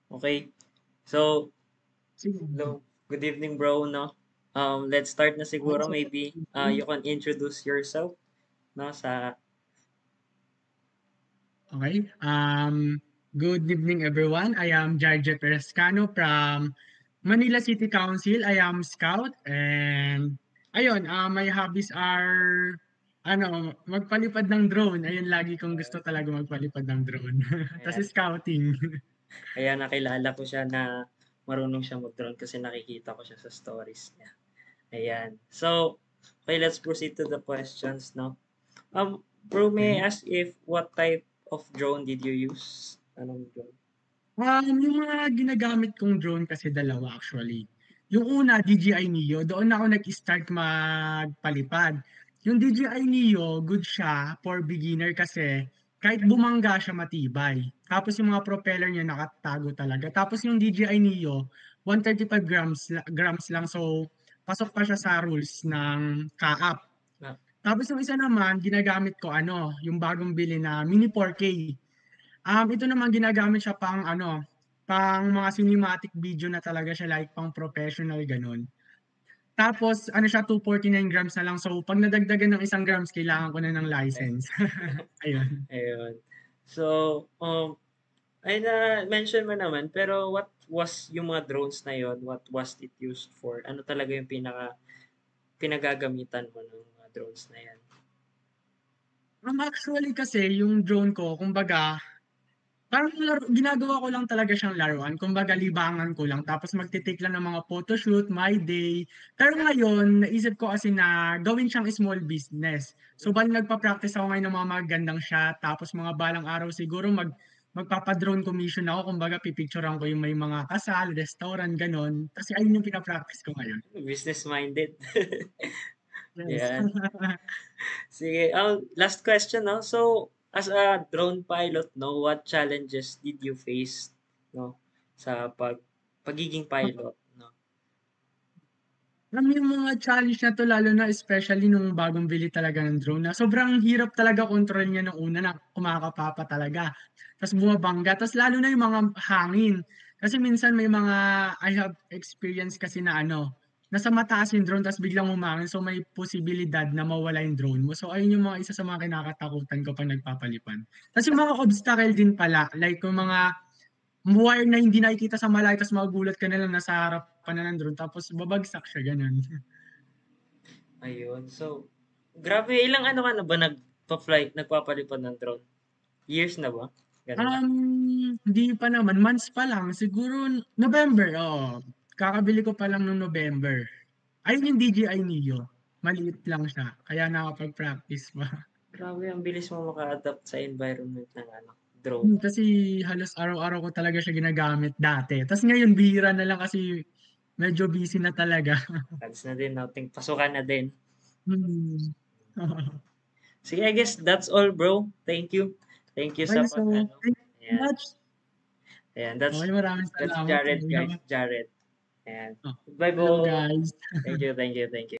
Okay. So, Sige. hello. Good evening, bro, no? Let's start na Hi, siguro. sir. Maybe you can introduce yourself, no? Okay. Good evening, everyone. I am Jarje Perescano from Manila City Council. I am Scout and ayun, my hobbies are magpalipad ng drone. Ayun, lagi kong gusto talaga magpalipad ng drone. Tapos Ayan. scouting. Kaya nakilala ko siya na marunong siya mag-drone kasi nakikita ko siya sa stories niya. Ayan. So, okay, let's proceed to the questions, no? Bro, may Okay. I ask if what type of drone did you use? Anong drone? Yung mga ginagamit kong drone kasi dalawa actually. Yung una, DJI Neo, doon ako nag-start magpalipad. Yung DJI Neo, good siya for beginner kasi kahit bumangga siya matibay. Tapos yung mga propeller niya nakatago talaga. Tapos yung DJI Neo, 135 grams lang. So, pasok pa siya sa rules ng CAAP. Na, Tapos yung isa naman, ginagamit ko yung bagong bili na Mini 4K. Ito naman ginagamit siya pang mga cinematic video na talaga siya like pang professional ganun. Tapos siya 249 grams na lang. So pag nadagdagan ng 1 grams, kailangan ko na ng ay, license. Ayun. ayun. So, ay na-mention mo naman, pero what was yung mga drones na yon? What was it used for? Ano talaga yung pinagagamitan mo ng mga drones na yan? Actually kasi yung drone ko, kumbaga, parang ginagawa ko lang talaga siyang laruan. Kumbaga, libangan ko lang. Tapos magtitake lang ng mga photoshoot, my day. Pero ngayon, naisip ko kasi na gawin siyang small business. So, bali nagpa-practice ako ngayon ng mga magandang shot. Tapos mga balang araw siguro magpapa-drone commission ako. Kumbaga, pipicturean ko yung may mga kasal, restaurant, ganon. Kasi ayun yung pinapractice ko ngayon. Business-minded. Yes. Yan. Sige, last question, no? So, as a drone pilot, no, what challenges did you face, no, sa pagiging pilot, no? Alam mo yung mga challenge na to, lalo na especially nung bagong bili talaga ng drone na sobrang hirap talaga control niya nung una na kumakapapa talaga. Tapos bumabangga. Tapos lalo na yung mga hangin. Kasi minsan may mga I have experience kasi na nasa mataas yung drone tapos biglang humangin. So may posibilidad na mawala yung drone mo. So ayun yung mga isa sa mga kinakatakutan ko pag nagpapalipad. Tapos yung mga obstacle din pala. Like yung mga wire na hindi nakikita sa malayo tapos magugulat ka na lang nasa harap ka na ng drone tapos babagsak siya ganun. Ayun. So, grabe, ilang ano ka na ba nagpapalipad ng drone? Years na ba? Ganun. Hindi pa naman, months pa lang, siguro November, oo. Kakabili ko pa lang noong November. Ayun yung DJI Neo. Maliit lang siya, kaya nakapag-practice pa. Grabe, ang bilis mo maka-adapt sa environment ng ano, drone. Kasi halos araw-araw ko talaga siya ginagamit dati. Tapos ngayon, bihira na lang kasi medyo busy na talaga. Ads na din, nothing, pasukan na din. Hmm. Sige, I guess that's all, bro. Thank you. Thank you Okay, sa so ano. thank you so Ayan. much. Ayan, Okay, maraming that's salamat sa Jared, iyo. guys. Jared. Ayan. Oh, Goodbye hello po. guys. Thank you, thank you, thank you.